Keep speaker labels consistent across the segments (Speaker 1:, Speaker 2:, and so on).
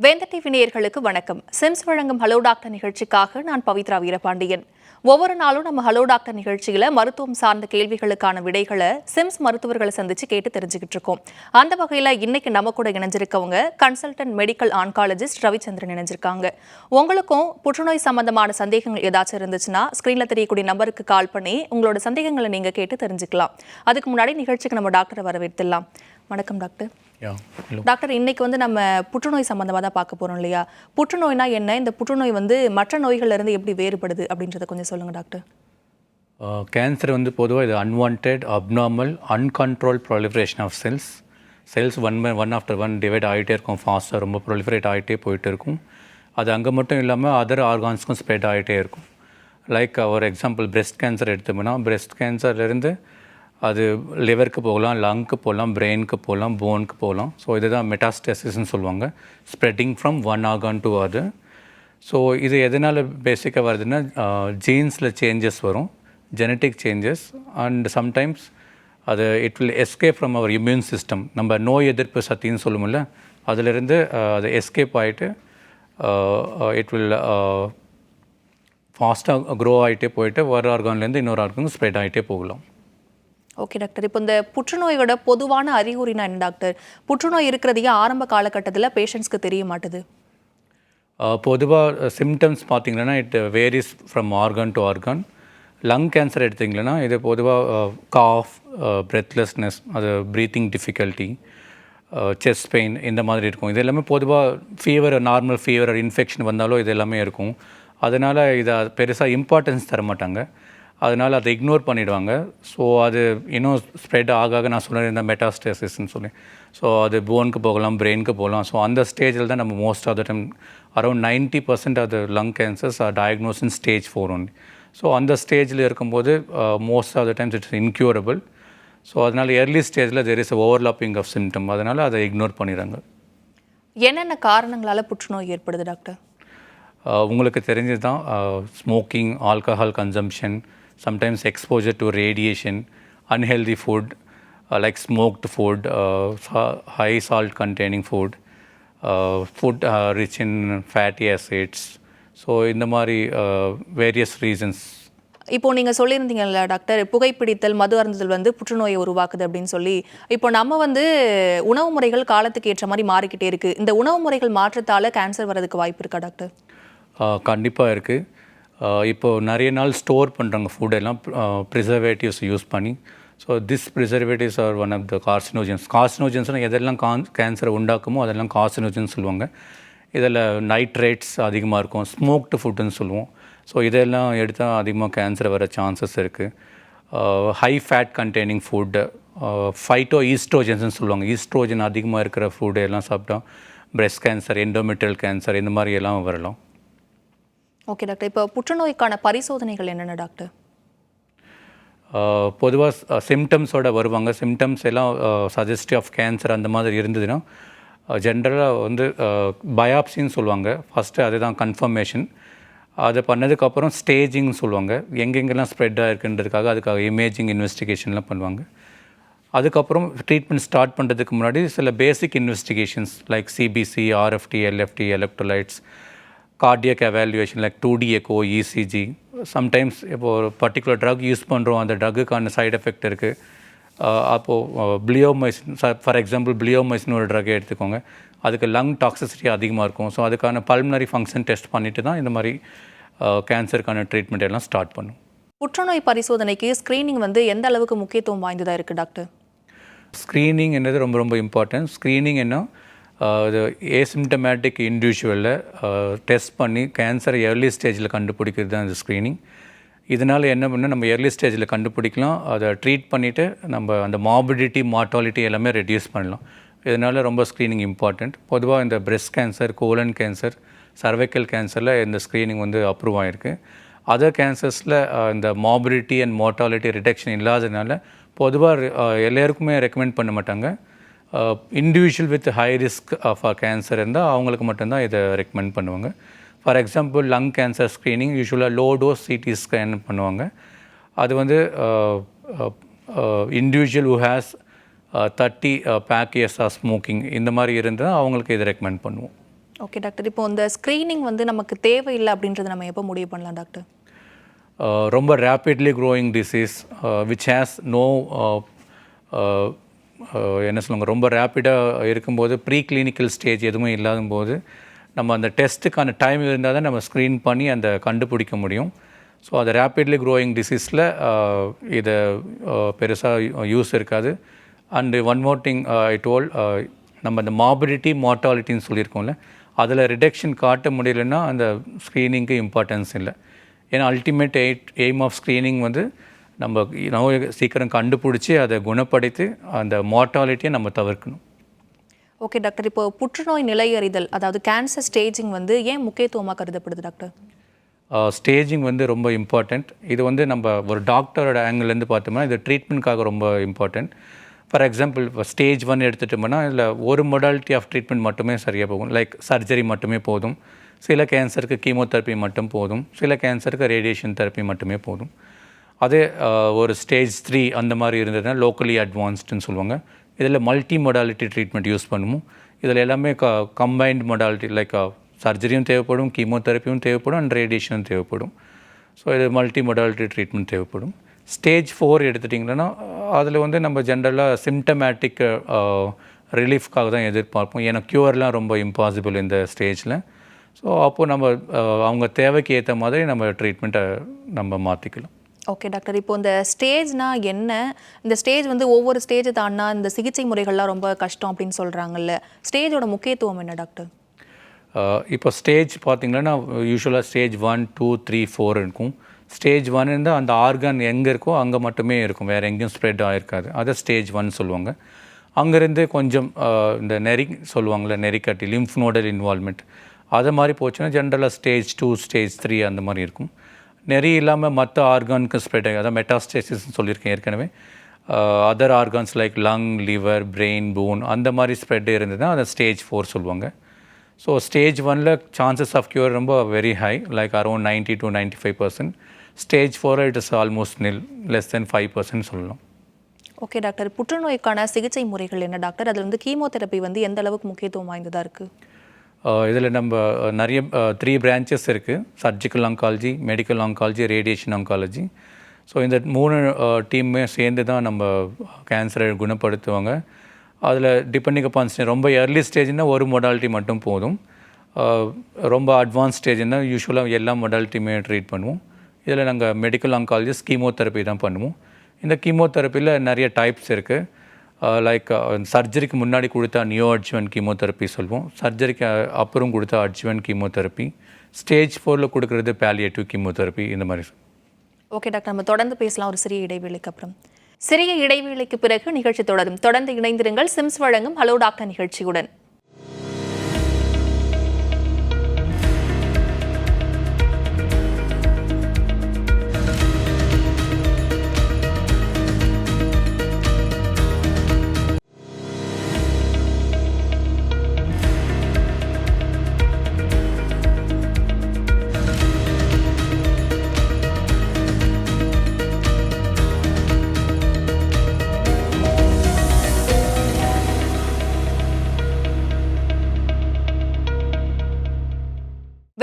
Speaker 1: வேந்தர் டிவி நேயர்களுக்கு வணக்கம். சிம்ஸ் வழங்கும் ஹலோ டாக்டர் நிகழ்ச்சிக்காக நான் பவித்ரா வீரபாண்டியன். ஒவ்வொரு நாளும் நம்ம ஹலோ டாக்டர் நிகழ்ச்சியில மருத்துவம் சார்ந்த கேள்விகளுக்கான விடைகளை சிம்ஸ் மருத்துவர்களை சந்திச்சு கேட்டு தெரிஞ்சுக்கிட்டு இருக்கோம். அந்த வகையில இன்னைக்கு நம்ம கூட இணைஞ்சிருக்கவங்க கன்சல்டன்ட் மெடிக்கல் ஆன்காலஜிஸ்ட் ரவிச்சந்திரன் இணைஞ்சிருக்காங்க. உங்களுக்கும் புற்றுநோய் சம்பந்தமான சந்தேகங்கள் ஏதாச்சும் இருந்துச்சுன்னா ஸ்கிரீன்ல தெரியக்கூடிய நம்பருக்கு கால் பண்ணி உங்களோட சந்தேகங்களை நீங்க கேட்டு தெரிஞ்சுக்கலாம். அதுக்கு முன்னாடி நிகழ்ச்சிக்கு நம்ம டாக்டரை வரவேற்கலாம். வணக்கம் டாக்டர். டாக்டர், இன்னைக்கு நம்ம புற்றுநோய் சம்பந்தமாக தான் பார்க்க போறோம் இல்லையா? புற்றுநோய்னா என்ன, இந்த புற்றுநோய் மற்ற நோய்கள்ல இருந்து எப்படி வேறுபடுது அப்படின்றத கொஞ்சம் சொல்லுங்க டாக்டர்.
Speaker 2: கேன்சர் பொதுவாக இது unwanted abnormal uncontrol proliferation of cells one after one divide ஆகிட்டே இருக்கும். ஃபாஸ்ட்டாக ரொம்ப ப்ராலிஃபரேட் ஆகிட்டே போயிட்டு இருக்கும். அது அங்கே மட்டும் இல்லாமல் அதர் ஆர்கான்ஸ்க்கும் ஸ்ப்ரெட் ஆகிட்டே இருக்கும். லைக் ஒரு எக்ஸாம்பிள் பிரெஸ்ட் கேன்சர் எடுத்தோம்னா, பிரெஸ்ட் கேன்சர்லேருந்து அது லிவருக்கு போகலாம், லங்க்கு போகலாம், பிரெயினுக்கு போகலாம், போனுக்கு போகலாம். ஸோ இதுதான் மெட்டாஸ்டேசிஸ்ன்னு சொல்லுவாங்க, spreading from one organ to other. So இது எதனால் பேசிக்காக வருதுன்னா, ஜீன்ஸில் சேஞ்சஸ் வரும், ஜெனட்டிக் சேஞ்சஸ், அண்ட் சம்டைம்ஸ் அது it will escape from our immune system. நம்ம நோய் எதிர்ப்பு சக்தின்னு சொல்லுவோம்ல, அதிலிருந்து அது எஸ்கேப் ஆகிட்டு இட் வில் ஃபாஸ்ட்டாக க்ரோ ஆகிட்டே போயிட்டு ஒரு ஆர்கான்லேருந்து இன்னொரு ஆர்கானுக்கு ஸ்ப்ரெட் ஆகிட்டே போகலாம்.
Speaker 1: ஓகே டாக்டர், இப்போ இந்த புற்றுநோயோட பொதுவான அறிகுறினா என்ன டாக்டர்? புற்றுநோய் இருக்கிறதையே ஆரம்ப காலகட்டத்தில் பேஷண்ட்ஸ்க்கு தெரிய மாட்டுது.
Speaker 2: பொதுவாக சிம்டம்ஸ் பார்த்திங்கன்னா it varies from organ to organ. Lung cancer எடுத்திங்கன்னா இது பொதுவாக காஃப், பிரெத்லெஸ்னஸ், அது ப்ரீத்திங் டிஃபிகல்ட்டி, செஸ்ட் பெயின் இந்த மாதிரி இருக்கும். இது எல்லாமே பொதுவாக ஃபீவர், நார்மல் ஃபீவர், இன்ஃபெக்ஷன் வந்தாலும் இது எல்லாமே இருக்கும். அதனால் இதை பெருசாக இம்பார்ட்டன்ஸ் தர மாட்டாங்க. அதனால் அதை இக்னோர் பண்ணிவிடுவாங்க. ஸோ அது இன்னும் ஸ்ப்ரெட் ஆக நான் சொல்லியிருந்தேன் மெட்டாஸ்டேசிஸ்ன்னு சொல்லி. ஸோ அது போனுக்கு போகலாம், பிரெயினுக்கு போகலாம். ஸோ அந்த ஸ்டேஜில் தான் நம்ம most of the time around 90% of the lung cancers are diagnose in stage 4 only. So அந்த ஸ்டேஜில் இருக்கும்போது most of the times it's incurable. So அதனால் ஏர்லி ஸ்டேஜில் there is overlapping of symptom. அதனால் அதை இக்னோர் பண்ணிடுறாங்க.
Speaker 1: என்னென்ன காரணங்களால் புற்றுநோய் ஏற்படுது டாக்டர்?
Speaker 2: உங்களுக்கு தெரிஞ்சது தான், smoking, alcohol consumption, sometimes exposure to radiation, unhealthy food like smoked food, high salt containing food, food rich in fatty acids. So இந்த மாதிரி வேரியஸ் ரீசன்ஸ்.
Speaker 1: இப்போ நீங்கள் சொல்லியிருந்தீங்கல்ல டாக்டர், புகைப்பிடித்தல், மது அருந்துதல் புற்றுநோயை உருவாக்குது அப்படின்னு சொல்லி. இப்போ நம்ம உணவு முறைகள் காலத்துக்கு ஏற்ற மாதிரி மாறிக்கிட்டே இருக்குது. இந்த உணவு முறைகள் மாற்றத்தால் கேன்சர் வர்றதுக்கு வாய்ப்பு இருக்கா டாக்டர்?
Speaker 2: கண்டிப்பாக இருக்குது. இப்போது நிறைய நாள் ஸ்டோர் பண்ணுறாங்க ஃபுட்டெல்லாம் ப்ரிசர்வேட்டிவ்ஸ் யூஸ் பண்ணி. So this preservatives are one of the கார்சினோஜன்ஸ்னால் எதெல்லாம் கேன்சரை உண்டாக்குமோ அதெல்லாம் கார்சினோஜன்ஸ் சொல்லுவாங்க. இதில் நைட்ரேட்ஸ் அதிகமாக இருக்கும், ஸ்மோக்டு ஃபுட்டுன்னு சொல்லுவோம். ஸோ இதெல்லாம் எடுத்தால் அதிகமாக கேன்சர் வர சான்சஸ் இருக்குது. ஹை ஃபேட் கண்டெய்னிங் ஃபுட்டு, ஃபைட்டோ ஈஸ்ட்ரோஜன்ஸ்னு சொல்லுவாங்க, ஈஸ்ட்ரோஜன் அதிகமாக இருக்கிற ஃபுட்டு எல்லாம் சாப்பிட்டா பிரெஸ்ட் கேன்சர், எண்டோமெட்ரியல் கேன்சர் இந்த மாதிரி எல்லாம் வரலாம்.
Speaker 1: ஓகே டாக்டர், இப்போ புற்றுநோய்க்கான பரிசோதனைகள் என்னென்ன டாக்டர்?
Speaker 2: பொதுவாக சிம்டம்ஸோடு வருவாங்க. சிம்டம்ஸ் எல்லாம் சஜஸ்டிவ் ஆஃப் கேன்சர் அந்த மாதிரி இருந்ததுன்னா ஜென்ரலாக பயாப்சின்னு சொல்லுவாங்க. ஃபஸ்ட்டு அதுதான் கன்ஃபர்மேஷன். அதை பண்ணதுக்கப்புறம் ஸ்டேஜிங்னு சொல்லுவாங்க, எங்கெங்கெல்லாம் ஸ்ப்ரெட் ஆகிருக்குன்றதுக்காக அதுக்காக இமேஜிங் இன்வெஸ்டிகேஷன்லாம் பண்ணுவாங்க. அதுக்கப்புறம் ட்ரீட்மெண்ட் ஸ்டார்ட் பண்ணுறதுக்கு முன்னாடி சில basic investigations like CBC, RFT, LFT, electrolytes, cardiac evaluation like 2D echo, ECG. Sometimes இப்போது ஒரு பர்டிகுலர் ட்ரக் யூஸ் பண்ணுறோம், அந்த ட்ரக்குக்கான சைட் எஃபெக்ட் இருக்குது. அப்போது பிளியோமைசின், ஃபார் எக்ஸாம்பிள் பிளியோமைசின் ஒரு ட்ரக்கை எடுத்துக்கோங்க, அதுக்கு லங் டாக்ஸிசிட்டி அதிகமாக இருக்கும். ஸோ அதுக்கான பல்மனரி ஃபங்க்ஷன் டெஸ்ட் பண்ணிவிட்டு தான் இந்த மாதிரி கேன்சருக்கான ட்ரீட்மெண்ட் எல்லாம் ஸ்டார்ட் பண்ணும்.
Speaker 1: புற்றுநோய் பரிசோதனைக்கு ஸ்க்ரீனிங் எந்த அளவுக்கு முக்கியத்துவம் வாய்ந்ததாக இருக்குது டாக்டர்?
Speaker 2: ஸ்க்ரீனிங் என்னது ரொம்ப ரொம்ப இம்பார்ட்டன்ட். ஸ்க்ரீனிங் என்ன, இது ஏசிம்டமேட்டிக் இண்டிவிஜுவலில் டெஸ்ட் பண்ணி கேன்சரை ஏர்லி ஸ்டேஜில் கண்டுபிடிக்கிறது தான் இந்த ஸ்க்ரீனிங். இதனால் என்ன பண்ணால் நம்ம ஏர்லி ஸ்டேஜில் கண்டுபிடிக்கலாம், அதை ட்ரீட் பண்ணிவிட்டு நம்ம அந்த மார்பிடிட்டி, மார்ட்டாலிட்டி எல்லாமே ரெடியூஸ் பண்ணலாம். இதனால் ரொம்ப ஸ்க்ரீனிங் இம்பார்ட்டண்ட். பொதுவாக இந்த breast cancer, colon cancer, cervical கேன்சரில் இந்த ஸ்க்ரீனிங் அப்ரூவ் ஆகிருக்கு. அதர் கேன்சர்ஸில் இந்த மார்பிடிட்டி அண்ட் மார்ட்டாலிட்டி ரிடக்ஷன் இல்லாததுனால பொதுவாக எல்லாருக்குமே ரெக்கமெண்ட் பண்ண மாட்டாங்க. Individual with high risk of cancer இருந்தால் அவங்களுக்கு மட்டும்தான் இதை ரெக்கமெண்ட் பண்ணுவாங்க. For example lung cancer screening யூஸ்வலாக லோ டோஸ் சிடி ஸ்கேன் பண்ணுவாங்க. அது individual who has 30 pack years of smoking இந்த மாதிரி இருந்தால் அவங்களுக்கு இதை ரெக்கமெண்ட் பண்ணுவோம்.
Speaker 1: Okay doctor. இப்போ இந்த ஸ்க்ரீனிங் வந்து நமக்கு தேவையில்லை அப்படின்றத நம்ம எப்போ முடிவு பண்ணலாம் டாக்டர்?
Speaker 2: ரொம்ப rapidly growing disease which has no என்ன சொல்லுவாங்க, ரொம்ப ரேப்பிடாக இருக்கும்போது ப்ரீ கிளினிக்கல் ஸ்டேஜ் எதுவுமே இல்லாத போது நம்ம அந்த டெஸ்ட்டுக்கான டைம் இருந்தால் தான் நம்ம ஸ்க்ரீன் பண்ணி அந்த கண்டுபிடிக்க முடியும். ஸோ அது ரேப்பிட்லி க்ரோயிங் டிசீஸில் இதை பெருசாக யூஸ் இருக்காது. And one more thing I told, நம்ம அந்த மார்பிடிட்டி மார்ட்டாலிட்டின்னு சொல்லியிருக்கோம்ல, அதில் ரிடக்ஷன் காட்ட முடியலன்னா அந்த ஸ்க்ரீனிங்க்கு இம்பார்ட்டன்ஸ் இல்லை. ஏன்னா அல்டிமேட் எய்ம் ஆஃப் ஸ்க்ரீனிங் வந்து நம்ம நோயை சீக்கிரம் கண்டுபிடிச்சி அதை குணப்படுத்தி அந்த மார்ட்டாலிட்டியை நம்ம தவிர்க்கணும்.
Speaker 1: Okay doctor. இப்போ புற்றுநோய் நிலையறிதல், அதாவது கேன்சர் ஸ்டேஜிங் வந்து ஏன் முக்கியத்துவமாக கருதப்படுது டாக்டர்?
Speaker 2: ஸ்டேஜிங் வந்து ரொம்ப இம்பார்ட்டண்ட். இது வந்து நம்ம ஒரு டாக்டரோட ஆங்கிள்லேருந்து பார்த்தோம்னா இது ட்ரீட்மெண்ட்காக ரொம்ப இம்பார்ட்டண்ட். ஃபார் எக்ஸாம்பிள் இப்போ ஸ்டேஜ் 1 எடுத்துட்டோம்னா இதில் ஒரு மொடாலிட்டி ஆஃப் ட்ரீட்மெண்ட் மட்டுமே சரியாக போகும். லைக் சர்ஜரி மட்டுமே போதும். சில கேன்சருக்கு கீமோதெரப்பி மட்டும் போதும். சில கேன்சருக்கு ரேடியேஷன் தெரப்பி மட்டுமே போதும். அதே ஒரு ஸ்டேஜ் 3 அந்த மாதிரி இருந்ததுன்னா லோக்கலி அட்வான்ஸ்டுன்னு சொல்லுவாங்க. இதில் மல்டி மொடாலிட்டி ட்ரீட்மெண்ட் யூஸ் பண்ணுவோம். இதில் எல்லாமே கம்பைன்ட் மொடாலிட்டி, லைக் சர்ஜரியும் தேவைப்படும், கீமோதெரப்பியும் தேவைப்படும், அண்ட் ரேடியேஷனும் தேவைப்படும். ஸோ இது மல்டி மொடாலிட்டி ட்ரீட்மெண்ட் தேவைப்படும். ஸ்டேஜ் 4 எடுத்துட்டிங்கன்னா அதில் வந்து நம்ம ஜென்ரலாக சிம்டமேட்டிக் ரிலீஃப்காக தான் எதிர்பார்ப்போம். ஏன்னா க்யூர்லாம் ரொம்ப இம்பாசிபிள் இந்த ஸ்டேஜில். ஸோ அப்போது நம்ம அவங்க தேவைக்கு ஏற்ற மாதிரி நம்ம ட்ரீட்மெண்ட்டை நம்ம மாற்றிக்கலாம்.
Speaker 1: Okay doctor. இப்போ இந்த ஸ்டேஜ்னா என்ன? இந்த ஸ்டேஜ் வந்து ஒவ்வொரு ஸ்டேஜை தாண்டினா இந்த சிகிச்சை முறைகள்லாம் ரொம்ப கஷ்டம் அப்படின்னு சொல்கிறாங்கல்ல, ஸ்டேஜோட முக்கியத்துவம் என்ன டாக்டர்?
Speaker 2: இப்போ ஸ்டேஜ் பார்த்திங்கன்னா யூஸ்வலாக ஸ்டேஜ் 1, 2, 3, 4 இருக்கும். ஸ்டேஜ் 1 இருந்தால் அந்த ஆர்கான் எங்கே இருக்கோ அங்கே மட்டுமே இருக்கும், வேறு எங்கேயும் ஸ்ப்ரெட் ஆகிருக்காது. அதை ஸ்டேஜ் 1 சொல்லுவாங்க. அங்கேருந்து கொஞ்சம் இந்த சொல்லுவாங்கள்ல, நெறிக்கட்டி, லிம்ஃப் நோடல் இன்வால்மெண்ட் அது மாதிரி போச்சுன்னா ஜென்ரலாக ஸ்டேஜ் 2, ஸ்டேஜ் 3 அந்த மாதிரி இருக்கும். நிறைய இல்லாமல் மற்ற ஆர்கானுக்கு ஸ்ப்ரெட் ஆகி, அதான் மெட்டாஸ்டேசிஸ்ன்னு சொல்லியிருக்கேன் ஏற்கனவே. Other organs like lung, liver, brain, bone அந்த மாதிரி ஸ்ப்ரெட் இருந்ததுன்னா அதை ஸ்டேஜ் 4 சொல்லுவாங்க. ஸோ ஸ்டேஜ் 1ல் சான்சஸ் ஆஃப் க்யூர் ரொம்ப very high, like around 90 to 95%. Stage 4 it is almost nil, less than 5% சொல்லலாம்.
Speaker 1: Okay doctor. புற்றுநோய்க்கான சிகிச்சை முறைகள் என்ன டாக்டர்? அதில் வந்து கீமோதெரப்பி வந்து எந்த அளவுக்கு முக்கியத்துவம் வாய்ந்ததாக இருக்குது?
Speaker 2: இதில் நம்ம நிறைய 3 பிரான்ச்சஸ் இருக்குது: surgical oncology, medical oncology, radiation oncology. So இந்த 3 டீமுமே சேர்ந்து தான் நம்ம கேன்சரை குணப்படுத்துவாங்க. அதில் டிபெண்டிங் அப்பான் ரொம்ப ஏர்லி ஸ்டேஜ்னால் ஒரு மொடாலிட்டி மட்டும் போதும். ரொம்ப அட்வான்ஸ் ஸ்டேஜ்னால் யூஸ்வலாக எல்லா மொடாலிட்டியுமே ட்ரீட் பண்ணுவோம். இதில் நாங்கள் மெடிக்கல் ஆங்காலஜிஸ்ட் கீமோதெரப்பி தான் பண்ணுவோம். இந்த கீமோதெரப்பியில் நிறைய டைப்ஸ் இருக்குது. லைக் சர்ஜரிக்கு முன்னாடி கொடுத்தா நியோ அட்ஜுவன்ட் கீமோதெரப்பி சொல்லுவோம். சர்ஜரிக்கு அப்புறம் கொடுத்தா அட்ஜுவன்ட் கீமோதெரப்பி. ஸ்டேஜ் 4ல் கொடுக்குறது பாலியேட்டிவ் கீமோதெரப்பி, இந்த மாதிரி.
Speaker 1: ஓகே டாக்டர், நம்ம தொடர்ந்து பேசலாம் ஒரு சிறிய இடைவேளைக்கு அப்புறம். சிறிய இடைவேளைக்கு பிறகு நிகழ்ச்சி தொடரும். தொடர்ந்து இணைந்திருங்கள் சிம்ஸ் வழங்கும் ஹலோ டாக்டர் நிகழ்ச்சியுடன்.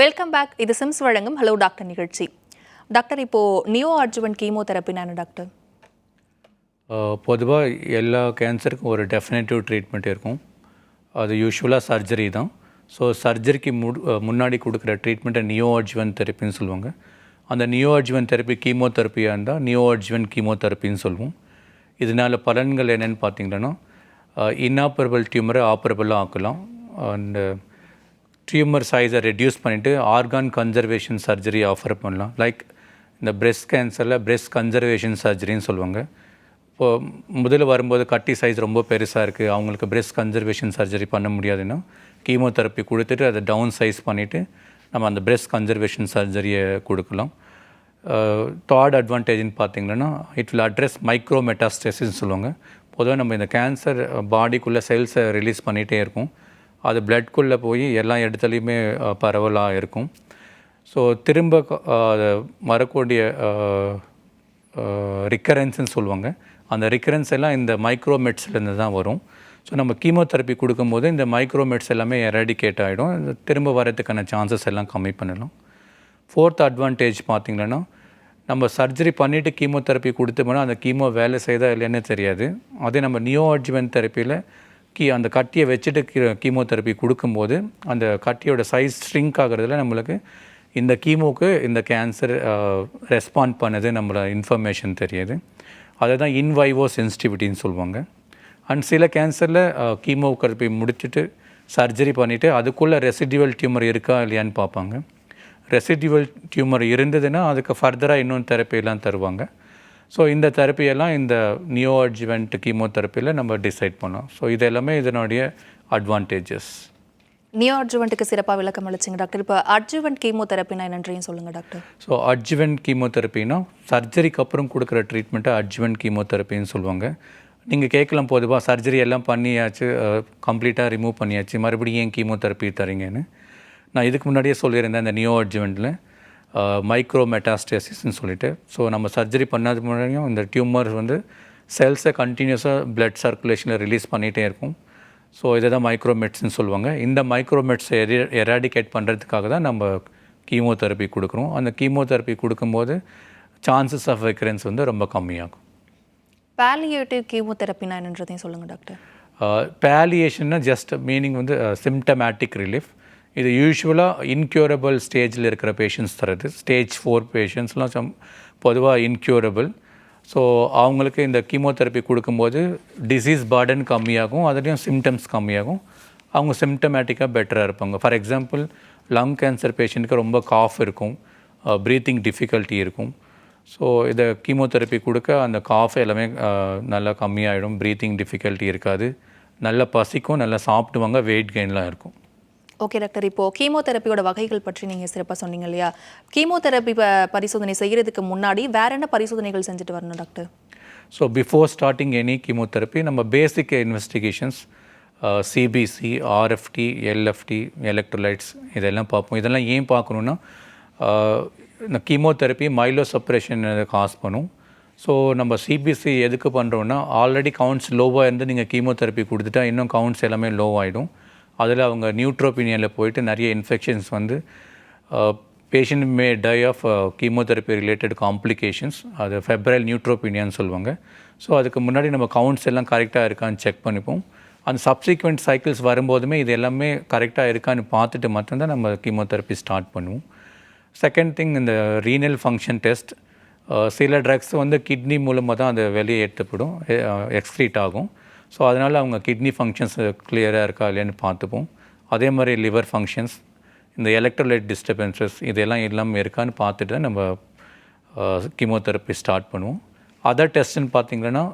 Speaker 1: Welcome back. இது சிம்ஸ் வழங்கும் ஹலோ டாக்டர் நிகழ்ச்சி. டாக்டர், இப்போது நியோ அட்ஜுவன்ட் கீமோதெரப்பினா என்ன டாக்டர்?
Speaker 2: பொதுவாக எல்லா கேன்சருக்கும் ஒரு டெஃபினட்டிவ் ட்ரீட்மெண்ட் இருக்கும். அது யூஸ்வலாக சர்ஜரி தான். ஸோ சர்ஜரிக்கு முன்னாடி கொடுக்குற ட்ரீட்மெண்ட்டை நியோ அட்ஜுவன்ட் தெரப்பின்னு சொல்லுவாங்க. அந்த நியோ அட்ஜுவன்ட் தெரப்பி கீமோதெரப்பியாக இருந்தால் நியோ அட்ஜுவன்ட் கீமோதெரப்பின்னு சொல்லுவோம். இதனால் பலன்கள் என்னென்னு பார்த்தீங்கன்னா, இன்னாப்பரபிள் டியூமரை ஆப்பரபிளாக ஆக்கலாம். அண்டு டியூமர் சைஸை ரெடியூஸ் பண்ணிவிட்டு ஆர்கான் கன்சர்வேஷன் சர்ஜரி ஆஃபர் பண்ணலாம். லைக் இந்த பிரெஸ்ட் கேன்சரில் பிரெஸ்ட் கன்சர்வேஷன் சர்ஜரின்னு சொல்லுவாங்க. இப்போது முதல்ல வரும்போது கட்டி சைஸ் ரொம்ப பெருசாக இருக்குது, அவங்களுக்கு பிரெஸ்ட் கன்சர்வேஷன் சர்ஜரி பண்ண முடியாதுன்னா கீமோதெரப்பி கொடுத்துட்டு அதை டவுன் சைஸ் பண்ணிவிட்டு நம்ம அந்த பிரெஸ்ட் கன்சர்வேஷன் சர்ஜரியை கொடுக்கலாம். தேர்ட் அட்வான்டேஜ்னு பார்த்திங்கன்னா, இட் வில் அட்ரெஸ் மைக்ரோ மெட்டாஸ்டேசிஸ்ன்னு சொல்லுவாங்க. பொதுவாக நம்ம இந்த கேன்சர் பாடிக்குள்ளே செல்ஸை ரிலீஸ் பண்ணிகிட்டே இருக்கும். அது பிளட்குள்ளே போய் எல்லா இடத்துலையுமே பரவலாக இருக்கும். ஸோ திரும்ப வரக்கூடிய ரிக்கரன்ஸ்ன்னு சொல்லுவாங்க. அந்த ரிக்கரன்ஸ் எல்லாம் இந்த மைக்ரோமெட்ஸ்லேருந்து தான் வரும். ஸோ நம்ம கீமோதெரப்பி கொடுக்கும்போது இந்த மைக்ரோமெட்ஸ் எல்லாமே எராடிகேட் ஆகிடும், திரும்ப வரதுக்கான சான்சஸ் எல்லாம் கம்மி பண்ணலாம். ஃபோர்த் அட்வான்டேஜ் பார்த்திங்கன்னா, நம்ம சர்ஜரி பண்ணிவிட்டு கீமோதெரப்பி கொடுத்தோம்னா அந்த கீமோ வேலை செய்தா இல்லைன்னு தெரியாது. அதே நம்ம நியோ அட்ஜுவன்ட் தெரப்பியில் அந்த கட்டியை வச்சுட்டு கீமோதெரப்பி கொடுக்கும்போது அந்த கட்டியோட சைஸ் ஷ்ரிங்க் ஆகிறதுல நம்மளுக்கு இந்த கீமோக்கு இந்த கேன்சர் ரெஸ்பாண்ட் பண்ணது நம்மளோட இன்ஃபர்மேஷன் தெரியுது. அதை தான் இன்வைவோ சென்சிட்டிவிட்டின்னு சொல்லுவாங்க. அண்ட் சில கேன்சரில் கீமோதெரப்பி முடிச்சுட்டு சர்ஜரி பண்ணிவிட்டு அதுக்குள்ளே ரெசிடியூவல் டியூமர் இருக்கா இல்லையான்னு பார்ப்பாங்க. ரெசிடியூவல் டியூமர் இருந்ததுன்னா அதுக்கு ஃபர்தராக இன்னொன்று தெரப்பியெல்லாம் தருவாங்க. ஸோ இந்த தெரப்பியெல்லாம் இந்த நியோ அட்ஜுவன்ட் கீமோதெரப்பியில் நம்ம டிசைட் பண்ணோம். ஸோ இது எல்லாமே இதனுடைய அட்வான்டேஜஸ்.
Speaker 1: நியோ அட்ஜுவன்ட்டுக்கு சிறப்பாக விளக்கம் அளிச்சிங்க டாக்டர். இப்போ அட்ஜுவன்ட் கீமோதெரப்பினா என்னன்றையும் சொல்லுங்கள் டாக்டர்.
Speaker 2: ஸோ அட்ஜுவன்ட் கீமோதெரப்பினா சர்ஜரிக்கு அப்புறம் கொடுக்குற ட்ரீட்மெண்ட்டை அட்ஜுவன்ட் கீமோதெரப்பின்னு சொல்லுவாங்க. நீங்கள் கேட்கலாம், பொதுவாக சர்ஜரி எல்லாம் பண்ணியாச்சு, கம்ப்ளீட்டாக ரிமூவ் பண்ணியாச்சு, மறுபடியும் ஏன் கீமோதெரப்பி தரீங்கன்னு. நான் இதுக்கு முன்னாடியே சொல்லியிருந்தேன் இந்த நியோ அட்ஜுவன்ட்டில் மைக்ரோ மெட்டாஸ்டேசிஸ்ன்னு சொல்லிட்டு. ஸோ நம்ம சர்ஜரி பண்ணாத முன்னாடியும் இந்த டியூமர் வந்து செல்ஸை கண்டினியூஸாக பிளட் சர்க்குலேஷனில் ரிலீஸ் பண்ணிகிட்டே இருக்கும். ஸோ இதை தான் மைக்ரோமெட்ஸ்ன்னு சொல்லுவாங்க. இந்த மைக்ரோமெட்ஸை எராடிகேட் பண்ணுறதுக்காக தான் நம்ம கீமோதெரப்பி கொடுக்குறோம். அந்த கீமோதெரப்பி கொடுக்கும்போது சான்சஸ் ஆஃப் ரெக்கரன்ஸ் வந்து ரொம்ப கம்மியாகும்.
Speaker 1: பாலியேட்டிவ் கீமோதெரப்பினா என்னன்றதையும் சொல்லுங்கள் டாக்டர்.
Speaker 2: பாலியேஷன்னா ஜஸ்ட் மீனிங் வந்து சிம்டமேட்டிக் ரிலீஃப். இது யூஸ்வலாக இன்க்யூரபிள் ஸ்டேஜில் இருக்கிற பேஷண்ட்ஸ் தரது. ஸ்டேஜ் 4 பேஷண்ட்ஸ்லாம் பொதுவாக இன்க்யூரபிள். ஸோ அவங்களுக்கு இந்த கீமோதெரப்பி கொடுக்கும்போது டிசீஸ் பர்டன் கம்மியாகும், அதுலேயும் சிம்டம்ஸ் கம்மியாகும், அவங்க சிம்டமேட்டிக்காக பெட்டராக இருப்பாங்க. ஃபார் எக்ஸாம்பிள் லங் கேன்சர் பேஷண்ட்டுக்கு ரொம்ப காஃப் இருக்கும், ப்ரீத்திங் டிஃபிகல்ட்டி இருக்கும். ஸோ இதை கீமோதெரப்பி கொடுக்க அந்த காஃப் எல்லாமே நல்லா கம்மியாகிடும், ப்ரீத்திங் டிஃபிகல்ட்டி இருக்காது, நல்லா பசிக்கும், நல்லா சாப்பிடுவாங்க, வெயிட் கெயின்லாம் இருக்கும்.
Speaker 1: ஓகே டாக்டர், இப்போது கீமோதெரப்பியோட வகைகள் பற்றி நீங்கள் சிறப்பாக சொன்னீங்க இல்லையா? கீமோதெரப்பி பரிசோதனை செய்கிறதுக்கு முன்னாடி வேற என்ன பரிசோதனைகள் செஞ்சுட்டு வரணும் doctor?
Speaker 2: So before starting any chemotherapy நம்ம basic investigations, CBC, RFT, LFT, electrolytes இதெல்லாம் பார்ப்போம். இதெல்லாம் ஏன் பார்க்கணுன்னா இந்த கீமோதெரப்பி மைலோ சப்ரேஷன் காஸ் பண்ணும். ஸோ நம்ம சிபிசி எதுக்கு பண்ணுறோன்னா, ஆல்ரெடி கவுண்ட்ஸ் லோவாக இருந்து நீங்கள் கீமோதெரப்பி கொடுத்துட்டா இன்னும் கவுண்ட்ஸ் எல்லாமே லோ ஆகிடும். அதில் அவங்க நியூட்ரோபீனியாவில் போயிட்டு நிறைய இன்ஃபெக்ஷன்ஸ் வந்து patient may die of chemotherapy related complications, அது ஃபெப்ரைல் நியூட்ரோபீனியான்னு சொல்லுவாங்க. ஸோ அதுக்கு முன்னாடி நம்ம கவுண்ட்ஸ் எல்லாம் கரெக்டாக இருக்கான்னு செக் பண்ணிப்போம். அந்த சப்சிக்வெண்ட் சைக்கிள்ஸ் வரும்போதுமே இது எல்லாமே கரெக்டாக இருக்கான்னு பார்த்துட்டு மட்டும்தான் நம்ம கீமோதெரப்பி ஸ்டார்ட் பண்ணுவோம். செகண்ட் திங், இந்த ரீனல் ஃபங்க்ஷன் டெஸ்ட். சில ட்ரக்ஸ் வந்து கிட்னி மூலமாக தான் அது வெளியே எடுத்துப்படும், எக்ஸ்க்ரீட் ஆகும். ஸோ அதனால் அவங்க கிட்னி ஃபங்க்ஷன்ஸ் கிளியராக இருக்கா இல்லைன்னு பார்த்துப்போம். அதே மாதிரி லிவர் ஃபங்க்ஷன்ஸ், இந்த எலக்ட்ரோலைட் டிஸ்டர்பன்சஸ் இதெல்லாம் இல்லாமல் இருக்கான்னு பார்த்துட்டு தான் நம்ம கீமோதெரப்பி ஸ்டார்ட் பண்ணுவோம். அதர் டெஸ்ட்டுன்னு பார்த்திங்கன்னா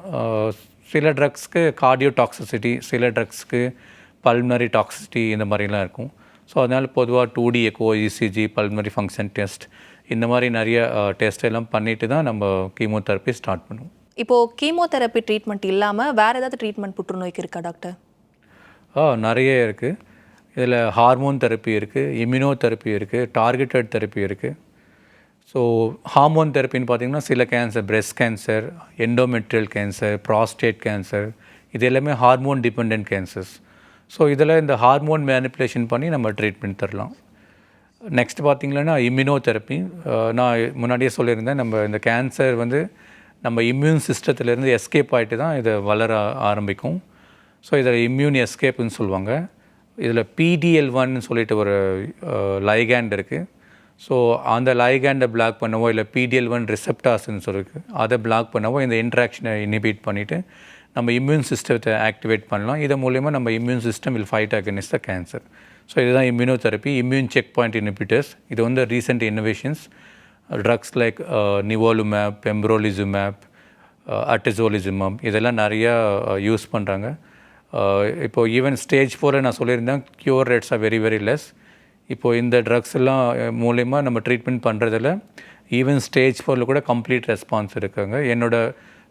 Speaker 2: சில ட்ரக்ஸ்க்கு கார்டியோ டாக்ஸிசிட்டி, சில ட்ரக்ஸ்க்கு பல்மனரி டாக்ஸிசிட்டி இந்த மாதிரிலாம் இருக்கும். ஸோ அதனால் பொதுவாக 2D echo, ECG, pulmonary function test இந்த மாதிரி நிறைய டெஸ்ட் எல்லாம் பண்ணிவிட்டு தான் நம்ம கீமோதெரப்பி ஸ்டார்ட் பண்ணுவோம்.
Speaker 1: இப்போது கீமோதெரப்பி ட்ரீட்மெண்ட் இல்லாமல் வேறு ஏதாவது ட்ரீட்மெண்ட் புற்றுநோய்க்கு இருக்கா டாக்டர்?
Speaker 2: நிறைய இருக்குது. இதில் ஹார்மோன் தெரப்பி இருக்குது, இம்யூனோதெரப்பி இருக்குது, டார்கெட்டட் தெரப்பி இருக்குது. ஸோ ஹார்மோன் தெரப்பின்னு பார்த்திங்கன்னா சில cancer, breast cancer, endometrial cancer, prostate cancer இது எல்லாமே ஹார்மோன் டிபெண்ட் கேன்சர்ஸ். ஸோ இதில் இந்த ஹார்மோன் மேனிப்புலேஷன் பண்ணி நம்ம ட்ரீட்மெண்ட் தரலாம். நெக்ஸ்ட் பார்த்திங்கன்னா இம்யூனோதெரப்பி. நான் முன்னாடியே சொல்லியிருந்தேன், நம்ம இந்த கேன்சர் வந்து நம்ம இம்யூன் சிஸ்டத்துலேருந்து எஸ்கேப் ஆகிட்டு தான் இதை வளர ஆரம்பிக்கும். ஸோ இதில் இம்யூன் எஸ்கேப்புன்னு சொல்லுவாங்க. இதில் PDL1 சொல்லிட்டு ஒரு லைகேண்ட் இருக்குது. ஸோ அந்த லைகேண்டை பிளாக் பண்ணவோ இல்லை PDL1 ரிசெப்டார்ஸ்ன்னு சொல்லிருக்கு, அதை பிளாக் பண்ணவோ இந்த இன்ட்ராக்ஷனை இனிபிட் பண்ணிவிட்டு நம்ம இம்யூன் சிஸ்டத்தை ஆக்டிவேட் பண்ணலாம். இது மூலயமா நம்ம immune system will fight against the cancer. So இதுதான் immunotherapy. Immune check point inhibitors இது வந்து recent innovations. Drugs like nivolumab, pembrolizumab, atezolizumab இதெல்லாம் நிறையா யூஸ் பண்ணுறாங்க. இப்போது ஈவன் ஸ்டேஜ் 4 நான் சொல்லியிருந்தேன், cure rates are very very less. இப்போது இந்த ட்ரக்ஸ் எல்லாம் மூலயமா நம்ம ட்ரீட்மெண்ட் பண்ணுறதில் ஈவன் ஸ்டேஜ் 4 கூட கம்ப்ளீட் ரெஸ்பான்ஸ் இருக்காங்க. என்னோட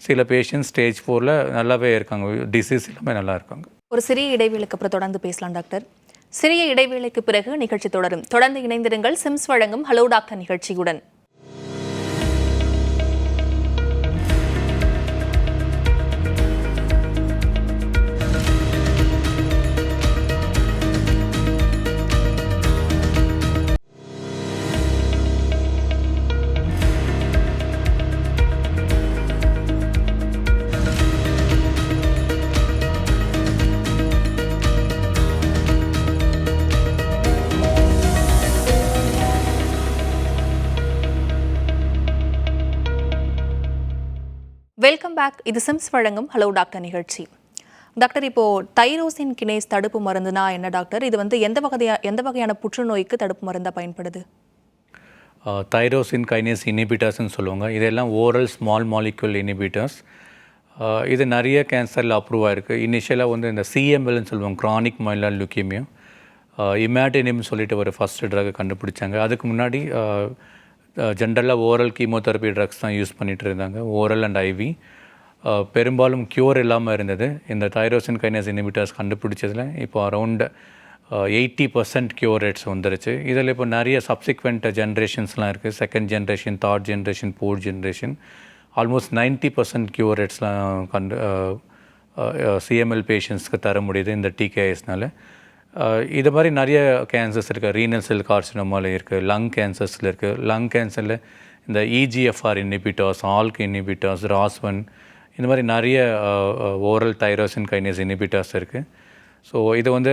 Speaker 2: சில பேஷண்ட்ஸ் ஸ்டேஜ் 4 நல்லாவே இருக்காங்க, டிசீஸ் எல்லாமே நல்லா இருக்காங்க.
Speaker 1: ஒரு சிறிய இடைவேளைக்கு அப்புறம் தொடர்ந்து பேசலாம் டாக்டர். சிறிய இடைவேளைக்கு பிறகு நிகழ்ச்சி தொடரும். தொடர்ந்து இணைந்திருங்கள் சிம்ஸ் வழங்கும் ஹலோ டாக்டர் நிகழ்ச்சியுடன். Welcome back. இது சிம்ஸ் வழங்கும் ஹலோ டாக்டர் நிகழ்ச்சி. டாக்டர், இப்போ தைரோசின் கினேஸ் தடுப்பு மருந்துனா என்ன டாக்டர்? இது வந்து எந்த வகையான புற்றுநோய்க்கு தடுப்பு மருந்தாக பயன்படுது?
Speaker 2: தைரோசின் கைனேஸ் இனிபிட்டர்ஸ்ன்னு சொல்லுவாங்க. இதெல்லாம் ஓரல் ஸ்மால் மாலிக்யூல் இனிபிட்டர்ஸ். இது நிறைய கேன்சரில் அப்ரூவ் ஆகிருக்கு. இனிஷியலாக வந்து இந்த சிஎம்எல்னு சொல்லுவாங்க, க்ரானிக் மைலார் லுக்கீமியா. இமேட்டினிம்னு சொல்லிட்டு ஒரு ஃபஸ்ட்டு ட்ரக் கண்டுபிடிச்சாங்க. அதுக்கு முன்னாடி ஜென்ரலாக ஓரல் கீமோதெரப்பி ட்ரக்ஸ் தான் யூஸ் பண்ணிகிட்டு இருந்தாங்க, ஓரல் அண்ட் ஐவி. பெரும்பாலும் க்யூர் இல்லாமல் இருந்தது. இந்த தைரோசின் கைனேஸ் இனிபிட்டர்ஸ் கண்டுபிடிச்சதில் இப்போ அரௌண்ட் 80% க்யூர் ரேட்ஸ் வந்துருச்சு. இதில் இப்போ நிறைய சப்சிக்வெண்ட் ஜென்ரேஷன்ஸ்லாம் இருக்குது. Second generation, third generation, fourth generation. Almost 90% cure ரேட்ஸ்லாம் சிஎம்எல் பேஷண்ட்ஸ்க்கு தர முடியுது இந்த டிகேஎஸ்னால். இது மாதிரி நிறைய கேன்சர்ஸ் இருக்குது. ரீனல் செல் கார்சினோமாவில் இருக்குது, லங் கேன்சர்ஸில் இருக்குது. லங் கேன்சரில் இந்த இஜிஎஃப்ஆர் இனிபிட்டர்ஸ், ஆல்க் இனிபிட்டர்ஸ், ராஸ்வன், இந்த மாதிரி நிறைய ஓரல் தைரோசின் கைனேஸ் இனிபிட்டர்ஸ் இருக்குது. ஸோ இது வந்து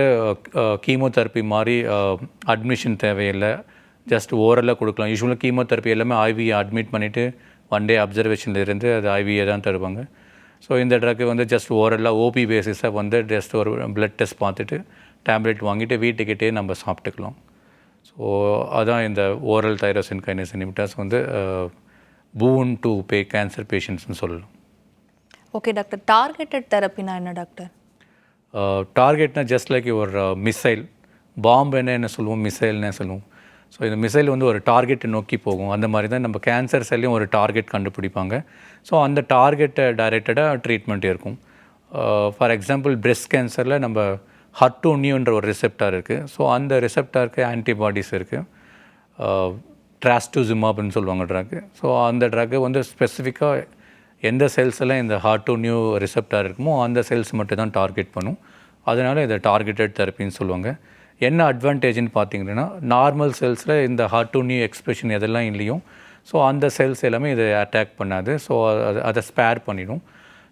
Speaker 2: கீமோதெரப்பி மாதிரி அட்மிஷன் தேவையில்லை, ஜஸ்ட் ஓரலாக கொடுக்கலாம். யூஸ்வலாக கீமோதெரப்பி எல்லாமே ஐவியை அட்மிட் பண்ணிவிட்டு 1 day அப்சர்வேஷனில் இருந்து அது ஐவியை தான் தருவாங்க. ஸோ இந்த ட்ரக்கு வந்து ஜஸ்ட் ஓரலாக ஓபி பேசிஸாக வந்து ஜஸ்ட் ஒரு பிளட் டெஸ்ட் பார்த்துட்டு டேப்லெட் வாங்கிட்டு வீட்டுக்கிட்டே நம்ம சாப்பிட்டுக்கலாம். ஸோ அதான் இந்த ஓரல் தைரோசின் கைனேஸ் இனிபிட்டர்ஸ் வந்து பூன் டு கேன்சர் பேஷண்ட்ஸ்னு சொல்லலாம்.
Speaker 1: ஓகே டாக்டர், டார்கெட்டட் தெரப்பினா என்ன டாக்டர்?
Speaker 2: டார்கெட்னா ஜஸ்ட் லைக் ஒரு மிசைல், பாம்பு என்ன சொல்லுவோம், மிசைல்னே சொல்லுவோம். ஸோ இந்த மிசைல் வந்து ஒரு டார்கெட்டை நோக்கி போகும். அந்த மாதிரி தான் நம்ம கேன்சர் செல்லையும் ஒரு டார்கெட் கண்டுபிடிப்பாங்க. ஸோ அந்த டார்கெட்டை டைரெக்டடாக ட்ரீட்மெண்ட் இருக்கும். ஃபார் எக்ஸாம்பிள் பிரெஸ்ட் கேன்சரில் நம்ம HER2/neu ஒரு ரிசெப்டார் இருக்குது. ஸோ அந்த ரிசெப்டாருக்கு ஆன்டிபாடிஸ் இருக்குது. ட்ராஸ்டூசிமாப்னு சொல்லுவாங்க ட்ரக்கு. ஸோ அந்த ட்ரக்கு வந்து ஸ்பெசிஃபிக்காக எந்த செல்ஸில் இந்த HER2/neu ரிசெப்டார் இருக்குமோ அந்த செல்ஸ் மட்டும் தான் டார்கெட் பண்ணும். அதனால் இதை டார்கெட்டட் தெரப்பின்னு சொல்லுவாங்க. என்ன அட்வான்டேஜ்னு பார்த்தீங்கன்னா, நார்மல் செல்ஸில் இந்த HER2/neu எக்ஸ்பிரஷன் எதெல்லாம் இல்லையோ ஸோ அந்த செல்ஸ் எல்லாமே இதை அட்டாக் பண்ணாது. ஸோ அதை ஸ்பேர் பண்ணிடும்.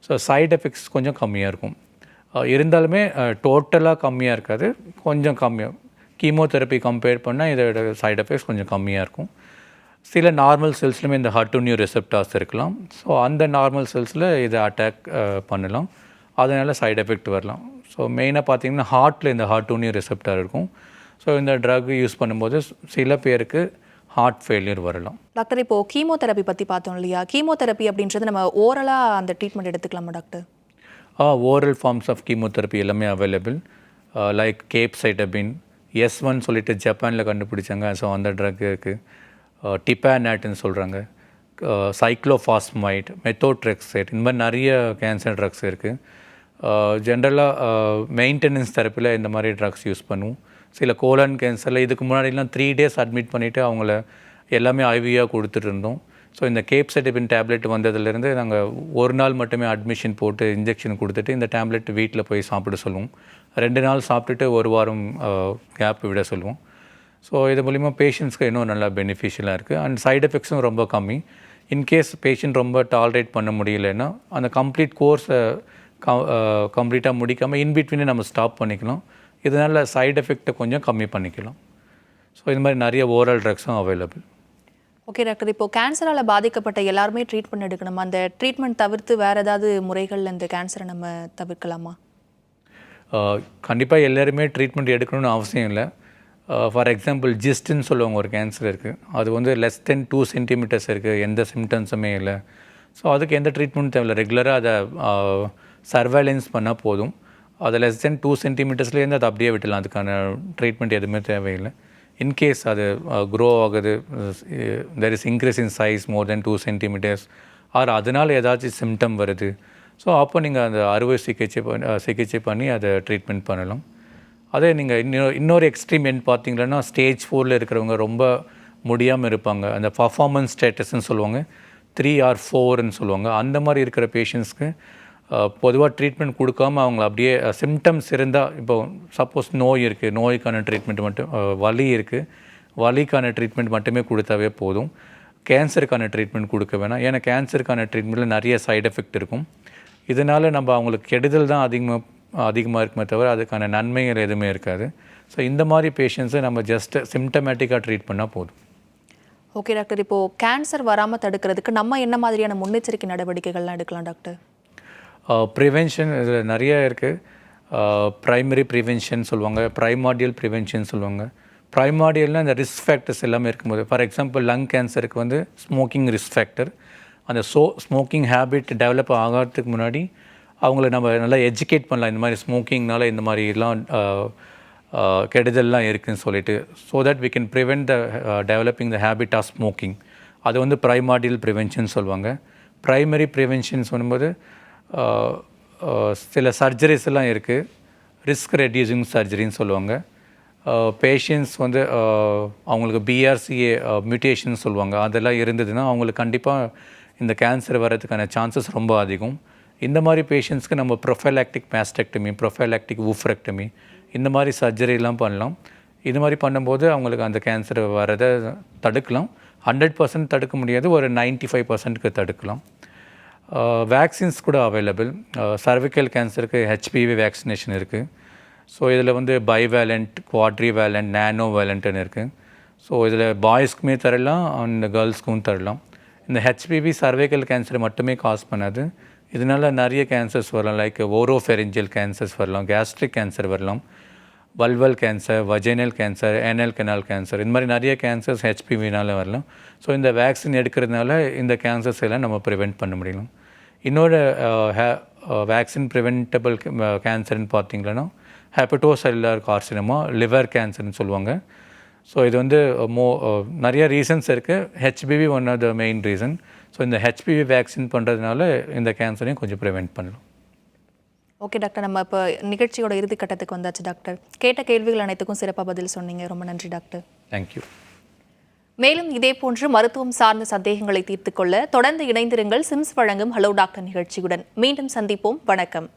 Speaker 2: ஸோ சைட் எஃபெக்ட்ஸ் கொஞ்சம் கம்மியாக இருக்கும். இருந்தாலுமே டோட்டலாக கம்மியாக இருக்காது, கொஞ்சம் கம்மியாக. கீமோதெரப்பி கம்பேர் பண்ணால் இதோட சைட் எஃபெக்ட்ஸ் கொஞ்சம் கம்மியாக இருக்கும். சில நார்மல் செல்ஸ்லையுமே இந்த HER2/neu ரிசெப்டார்ஸ் இருக்கலாம். ஸோ அந்த நார்மல் செல்ஸில் இதை அட்டாக் பண்ணலாம். அதனால் சைட் எஃபெக்ட் வரலாம். ஸோ மெயினாக பார்த்தீங்கன்னா ஹார்ட்டில் இந்த HER2/neu ரிசெப்டார் இருக்கும். ஸோ இந்த ட்ரக் யூஸ் பண்ணும்போது சில பேருக்கு ஹார்ட் ஃபெயிலியர் வரலாம்.
Speaker 1: டாக்டர், இப்போது கீமோதெரப்பி பற்றி பார்த்தோம் இல்லையா? கீமோதெரப்பி அப்படின்றது நம்ம ஓரலாக அந்த ட்ரீட்மெண்ட் எடுத்துக்கலாமா doctor?
Speaker 2: Oral forms of chemotherapy எல்லாமே அவைலபிள். லைக் கேப்சைடபின், S1 சொல்லிட்டு ஜப்பானில் கண்டுபிடிச்சாங்க. ஸோ அந்த ட்ரக் இருக்குது. டிபானேட்னு சொல்கிறாங்க, சைக்ளோஃபாஸ்மைட், மெத்தோட்ரெக்சேட், இந்த மாதிரி நிறைய கேன்சர் ட்ரக்ஸ் இருக்குது. ஜென்ரலாக மெயின்டெனன்ஸ் தெரப்பியில் இந்த மாதிரி ட்ரக்ஸ் யூஸ் பண்ணுவோம். சில கோலன் கேன்சரில் இதுக்கு முன்னாடிலாம் 3 days அட்மிட் பண்ணிவிட்டு அவங்கள எல்லாமே ஐவியாக கொடுத்துட்டு இருந்தோம். ஸோ இந்த கேப்சைடபின் டேப்லெட் வந்ததுலேருந்து நாங்கள் ஒரு நாள் மட்டுமே அட்மிஷன் போட்டு இன்ஜெக்ஷன் கொடுத்துட்டு இந்த டேப்லெட் வீட்டில் போய் சாப்பிட சொல்லுவோம். 2 நாள் சாப்பிட்டுட்டு 1 வாரம் கேப் விட சொல்லுவோம். ஸோ இது மூலிமா பேஷண்ட்ஸ்க்கு இன்னும் நல்லா பெனிஃபிஷியலாக இருக்குது. அண்ட் சைட் எஃபெக்ட்ஸும் ரொம்ப கம்மி. இன்கேஸ் பேஷண்ட் ரொம்ப டாலரேட் பண்ண முடியலைன்னா அந்த கம்ப்ளீட் கோர்ஸை கம்ப்ளீட்டாக முடிக்காமல் இன்பிட்வீனே நம்ம ஸ்டாப் பண்ணிக்கலாம். இதனால் சைட் எஃபெக்டை கொஞ்சம் கம்மி பண்ணிக்கலாம். ஸோ இது மாதிரி நிறைய ஓரல் ட்ரக்ஸும் அவைலபிள்.
Speaker 1: ஓகே டாக்டர், இப்போது கேன்சரால் பாதிக்கப்பட்ட எல்லாருமே ட்ரீட்மெண்ட் எடுக்கணுமா? அந்த ட்ரீட்மெண்ட் தவிர்த்து வேறு ஏதாவது முறைகள் இந்த கேன்சரை நம்ம தவிர்க்கலாமா?
Speaker 2: கண்டிப்பாக எல்லாருமே ட்ரீட்மெண்ட் எடுக்கணும்னு அவசியம் இல்லை. ஃபார் எக்ஸாம்பிள் ஜிஸ்ட்னு சொல்லுவாங்க, ஒரு கேன்சர் இருக்குது. அது வந்து லெஸ் தென் 2 centimeters இருக்குது, எந்த சிம்டம்ஸுமே இல்லை. ஸோ அதுக்கு எந்த ட்ரீட்மெண்ட் தேவையில்லை. ரெகுலராக அதை சர்வைலன்ஸ் பண்ணால் போதும். அதை லெஸ் தென் 2 centimetersலேருந்து அதை அப்படியே விட்டலாம். அதுக்கான ட்ரீட்மெண்ட் எதுவுமே தேவையில்லை. இன்கேஸ் அது க்ரோ ஆகுது, there is increase in size more than 2 centimeters, or அதனால் ஏதாச்சும் சிம்டம் வருது, ஸோ அப்போ நீங்கள் அந்த அறுவை சிகிச்சை பண்ணி அதை ட்ரீட்மெண்ட் பண்ணலாம். அதே நீங்கள் இன்னொரு எக்ஸ்ட்ரீம் எண்ட் பார்த்தீங்கன்னா ஸ்டேஜ் 4 இருக்கிறவங்க ரொம்ப முடியாமல் இருப்பாங்க. அந்த பர்ஃபார்மன்ஸ் ஸ்டேட்டஸ்ன்னு சொல்லுவாங்க, 3 or 4ன்னு சொல்லுவாங்க. அந்த மாதிரி இருக்கிற பேஷண்ட்ஸ்க்கு பொதுவாக ட்ரீட்மெண்ட் கொடுக்காமல் அவங்கள அப்படியே சிம்டம்ஸ் இருந்தால், இப்போ சப்போஸ் நோய் இருக்குது, நோய்க்கான ட்ரீட்மெண்ட் மட்டும், வலி இருக்குது, வலிக்கான ட்ரீட்மெண்ட் மட்டுமே கொடுத்தாவே போதும். கேன்சருக்கான ட்ரீட்மெண்ட் கொடுக்க வேணாம். ஏன்னா கேன்சருக்கான ட்ரீட்மெண்ட்டில் நிறைய சைடு எஃபெக்ட் இருக்கும். இதனால் நம்ம அவங்களுக்கு கெடுதல் தான் அதிகமாக இருக்குமே தவிர அதுக்கான நன்மைகள் எதுவுமே இருக்காது. ஸோ இந்த மாதிரி பேஷண்ட்ஸை நம்ம ஜஸ்ட் சிம்டமேட்டிக்காக ட்ரீட் பண்ணால் போதும்.
Speaker 1: ஓகே டாக்டர், இப்போ கேன்சர் வராமல் தடுக்கிறதுக்கு நம்ம என்ன மாதிரியான முன்னெச்சரிக்கை நடவடிக்கைகள்லாம் எடுக்கலாம் டாக்டர்?
Speaker 2: ப்ரிவென்ஷன் இதில் நிறைய இருக்குது. ப்ரைமரி ப்ரிவென்ஷன் சொல்லுவாங்க, ப்ரைமார்டியல் ப்ரிவென்ஷன் சொல்லுவாங்க. ப்ரைமார்டியல்னால் இந்த ரிஸ்க் ஃபேக்டர்ஸ் எல்லாமே இருக்கும்போது, ஃபார் எக்ஸாம்பிள் லங் கேன்சருக்கு வந்து ஸ்மோக்கிங் ரிஸ்க் ஃபேக்டர். அந்த ஸ்மோக்கிங் ஹேபிட் டெவலப் ஆகிறதுக்கு முன்னாடி அவங்கள நம்ம நல்லா எஜுகேட் பண்ணலாம், இந்த மாதிரி ஸ்மோக்கிங்னால இந்த மாதிரிலாம் கெடுதல்லாம் இருக்குதுன்னு சொல்லிட்டு, so that we can prevent the developing the habit of smoking. அது வந்து ப்ரைமார்டியல் ப்ரிவென்ஷன் சொல்லுவாங்க. ப்ரைமரி ப்ரிவென்ஷன் சொல்லும்போது சில சர்ஜரிஸ் எல்லாம் இருக்குது, ரிஸ்க் ரெடியூசிங் சர்ஜரின்னு சொல்லுவாங்க. பேஷண்ட்ஸ் வந்து அவங்களுக்கு பிஆர்சிஏ மியூட்டேஷன் சொல்லுவாங்க, அதெல்லாம் இருந்ததுன்னா அவங்களுக்கு கண்டிப்பாக இந்த கேன்சர் வர்றதுக்கான சான்சஸ் ரொம்ப அதிகம். இந்த மாதிரி பேஷண்ட்ஸ்க்கு நம்ம ப்ரொஃபைலாக்டிக் மாஸ்டெக்டமி, ப்ரொஃபைலாக்டிக் ஊஃப்ரெக்டமி இந்த மாதிரி சர்ஜரிலாம் பண்ணலாம். இது மாதிரி பண்ணும்போது அவங்களுக்கு அந்த கேன்சர் வரதை தடுக்கலாம். 100% தடுக்க முடியாது, ஒரு 95%க்கு தடுக்கலாம். வேக்சின்ஸ் கூட அவைலபிள். சர்விக்கல் கேன்சருக்கு ஹெச்பிவி வேக்சினேஷன் இருக்குது. ஸோ இதில் வந்து பைவேலண்ட், குவாட்ரிவேலண்ட், நானோ வேலண்ட்னு இருக்குது. ஸோ இதில் பாய்ஸ்க்குமே தரலாம் அண்ட் கேர்ள்ஸ்க்கும் தரலாம். இந்த ஹெச்பிவி சர்வைக்கல் கேன்சர் மட்டுமே காஸ் பண்ணாது, இதனால் நிறைய கேன்சர்ஸ் வரலாம். லைக் ஓரோஃபெரிஞ்சியல் கேன்சர்ஸ் வரலாம், கேஸ்ட்ரிக் கேன்சர் வரலாம், vulval cancer, vaginal cancer, anal canal cancer, இந்த மாதிரி நிறைய கேன்சர்ஸ் ஹெச்பிவினால் வரலாம். ஸோ இந்த வேக்சின் எடுக்கிறதுனால இந்த கேன்சர்ஸ் எல்லாம் நம்ம ப்ரிவெண்ட் பண்ண முடியலாம். இன்னொரு வேக்சின் ப்ரிவென்டபிள் கேன்சர்னு பார்த்தீங்கன்னா ஹெப்படோசெல்லுலார் கார்சினோமா, லிவர் கேன்சர்னு சொல்லுவாங்க. ஸோ இது வந்து நிறைய ரீசன்ஸ் இருக்குது. HPV one of the main reason. So இந்த ஹெச்பிவி வேக்சின் பண்ணுறதுனால இந்த கேன்சரையும் கொஞ்சம் ப்ரிவெண்ட் பண்ணலாம்.
Speaker 1: ஓகே டாக்டர், நம்ம இப்போ நிகழ்ச்சியோட இறுதி கட்டத்துக்கு வந்தாச்சு டாக்டர். கேட்ட கேள்விகள் அனைத்துக்கும் சிறப்பாக பதில் சொன்னீங்க, ரொம்ப நன்றி டாக்டர்.
Speaker 2: தேங்க்யூ.
Speaker 1: மேலும் இதேபோன்று மருத்துவம் சார்ந்த சந்தேகங்களை தீர்த்துக் கொள்ள தொடர்ந்து இணைந்திருங்கள் சிம்ஸ் வழங்கும் ஹலோ டாக்டர் நிகழ்ச்சியுடன். மீண்டும் சந்திப்போம். வணக்கம்.